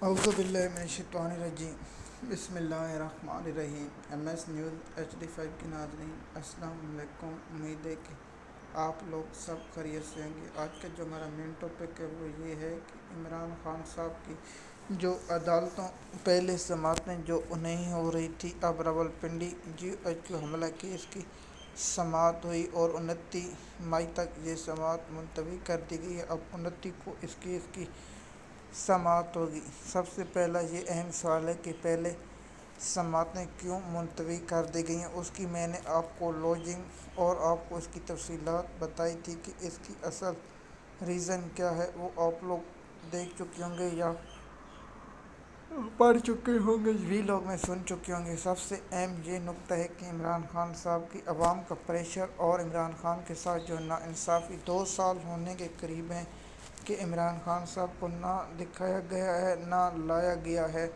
اعوذ باللہ من الشیطان الرجیم بسم اللہ الرحمن الرحیم۔ ایم ایس نیوز HD5 کے ناظرین السلام علیکم۔ امید ہے کہ آپ لوگ سب خیریت سے ہوں گے۔ آج کا جو ہمارا مین ٹاپک ہے وہ یہ ہے کہ عمران خان صاحب کی جو عدالتوں پہلے سماعتیں جو نہیں ہو رہی تھی، اب راولپنڈی GHQ حملہ کیس کی سماعت ہوئی اور 29 مئی تک یہ سماعت ملتوی کر دی گئی ہے۔ اب 29 کو اس کیس کی سماعت ہوگی۔ سب سے پہلا یہ اہم سوال ہے کہ پہلے سماعتیں کیوں ملتوی کر دی گئی ہیں۔ اس کی میں نے آپ کو لاجنگ اور آپ کو اس کی تفصیلات بتائی تھی کہ اس کی اصل ریزن کیا ہے، وہ آپ لوگ دیکھ چکے ہوں گے یا پڑھ چکے ہوں گے، وی لاگ میں سن چکے ہوں گے۔ سب سے اہم یہ نکتہ ہے کہ عمران خان صاحب کی عوام کا پریشر اور عمران خان کے ساتھ جو ناانصافی 2 سال ہونے کے قریب ہیں کہ عمران خان صاحب کو نہ دکھایا گیا ہے نہ لایا گیا ہے۔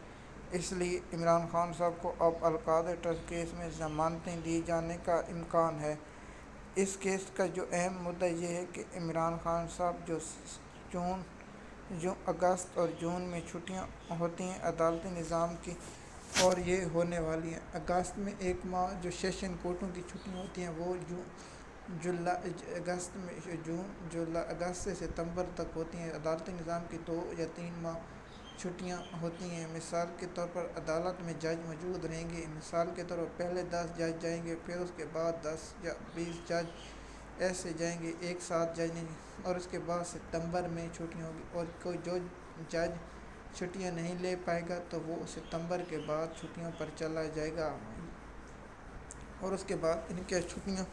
اس لیے عمران خان صاحب کو اب القاعدہ ٹرسٹ کیس میں ضمانتیں دیے جانے کا امکان ہے۔ اس کیس کا جو اہم مدعا یہ ہے کہ عمران خان صاحب جو اگست اور جون میں چھٹیاں ہوتی ہیں عدالتی نظام کی، اور یہ ہونے والی ہیں۔ اگست میں 1 ماہ جو سیشن کورٹوں کی چھٹیاں ہوتی ہیں وہ اگست سے ستمبر تک ہوتی ہیں۔ عدالتی نظام کی 2 یا 3 ماہ چھٹیاں ہوتی ہیں۔ مثال کے طور پر عدالت میں جج موجود رہیں گے۔ مثال کے طور پر پہلے 10 جج جائیں گے، پھر اس کے بعد 10 یا 20 جج ایسے جائیں گے، ایک ساتھ جج نہیں، اور اس کے بعد ستمبر میں چھٹیاں ہوگی، اور کوئی جو جج چھٹیاں نہیں لے پائے گا تو وہ ستمبر کے بعد چھٹیوں پر چلا جائے گا، اور اس کے بعد ان کی چھٹیاں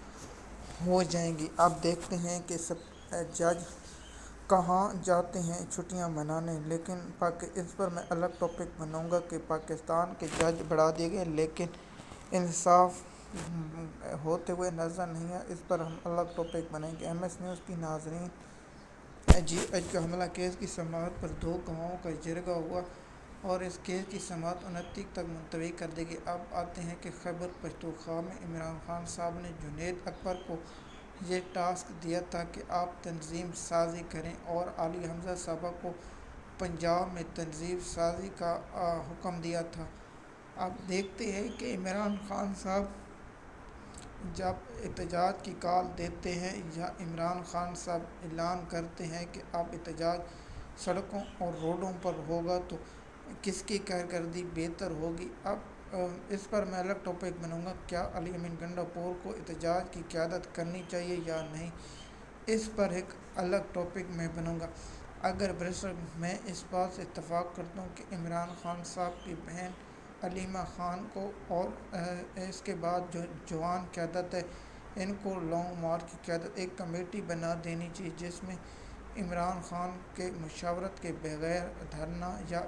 ہو جائیں گی۔ اب دیکھتے ہیں کہ سب جج کہاں جاتے ہیں چھٹیاں منانے، لیکن اس پر میں الگ ٹاپک بناؤں گا کہ پاکستان کے جج بڑھا دیے گئے لیکن انصاف ہوتے ہوئے نظر نہیں ہے۔ اس پر ہم الگ ٹاپک بنائیں گے۔ ایم ایس نیوز کی ناظرین، GHQ حملہ کیس کی سماعت پر 2 گواہوں کا جرگہ ہوا اور اس کیس کی سماعت 29 تک ملتوی کر دی گئی۔ اب آتے ہیں کہ خیبر پختونخوا میں عمران خان صاحب نے جنید اکبر کو یہ ٹاسک دیا تھا کہ آپ تنظیم سازی کریں، اور علی حمزہ صاحبہ کو پنجاب میں تنظیم سازی کا حکم دیا تھا۔ اب دیکھتے ہیں کہ عمران خان صاحب جب احتجاج کی کال دیتے ہیں یا عمران خان صاحب اعلان کرتے ہیں کہ اب احتجاج سڑکوں اور روڈوں پر ہوگا تو کس کی کارکردگی بہتر ہوگی۔ اب اس پر میں الگ ٹاپک بناؤں گا، کیا علی امین گنڈا پور کو احتجاج کی قیادت کرنی چاہیے یا نہیں، اس پر ایک الگ ٹاپک میں بناؤں گا۔ اگر میں اس بات سے اتفاق کرتا ہوں کہ عمران خان صاحب کی بہن علیمہ خان کو اور اس کے بعد جو جوان قیادت ہے ان کو لانگ مارچ کی قیادت ایک کمیٹی بنا دینی چاہیے، جس میں عمران خان کے مشاورت کے بغیر دھرنا یا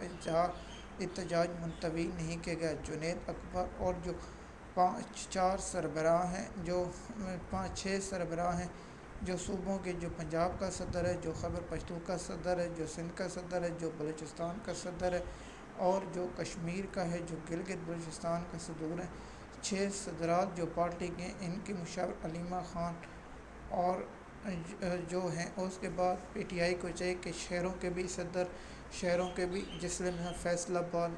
احتجاج ملتوی نہیں کیا گیا۔ جنید اکبر اور جو 5-6 سربراہ ہیں جو صوبوں کے، جو پنجاب کا صدر ہے، جو خیبر پختونخوا کا صدر ہے، جو سندھ کا صدر ہے، جو بلوچستان کا صدر ہے، اور جو کشمیر کا ہے، جو گلگت بلوچستان کا صدور ہے، 6 صدرات جو پارٹی کے ہیں ان کی مشاور علیمہ خان اور جو ہیں۔ اس کے بعد PTI کو چاہیے کہ شہروں کے بھی صدر، شہروں کے بھی، جس میں فیصل آباد،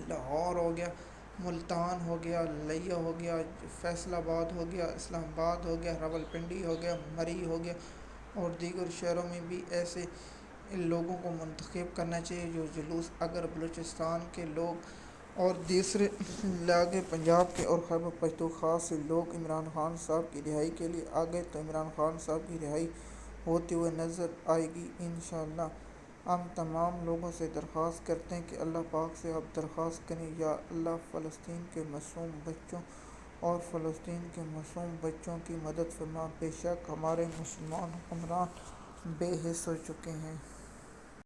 لاہور ہو گیا، ملتان ہو گیا، لیا ہو گیا، فیصل آباد ہو گیا، اسلام آباد ہو گیا، راولپنڈی ہو گیا، مری ہو گیا، اور دیگر شہروں میں بھی ایسے لوگوں کو منتخب کرنا چاہیے جو جلوس، اگر بلوچستان کے لوگ اور دوسرے علاقے پنجاب کے اور خیبر پختونخوا سے لوگ عمران خان صاحب کی رہائی کے لیے آ گئے تو عمران خان صاحب کی رہائی ہوتے ہوئے نظر آئے گی انشاءاللہ۔ ہم تمام لوگوں سے درخواست کرتے ہیں کہ اللہ پاک سے آپ درخواست کریں، یا اللہ فلسطین کے معصوم بچوں اور فلسطین کے معصوم بچوں کی مدد فرما۔ بے شک ہمارے مسلمان حکمران بے حس ہو چکے ہیں۔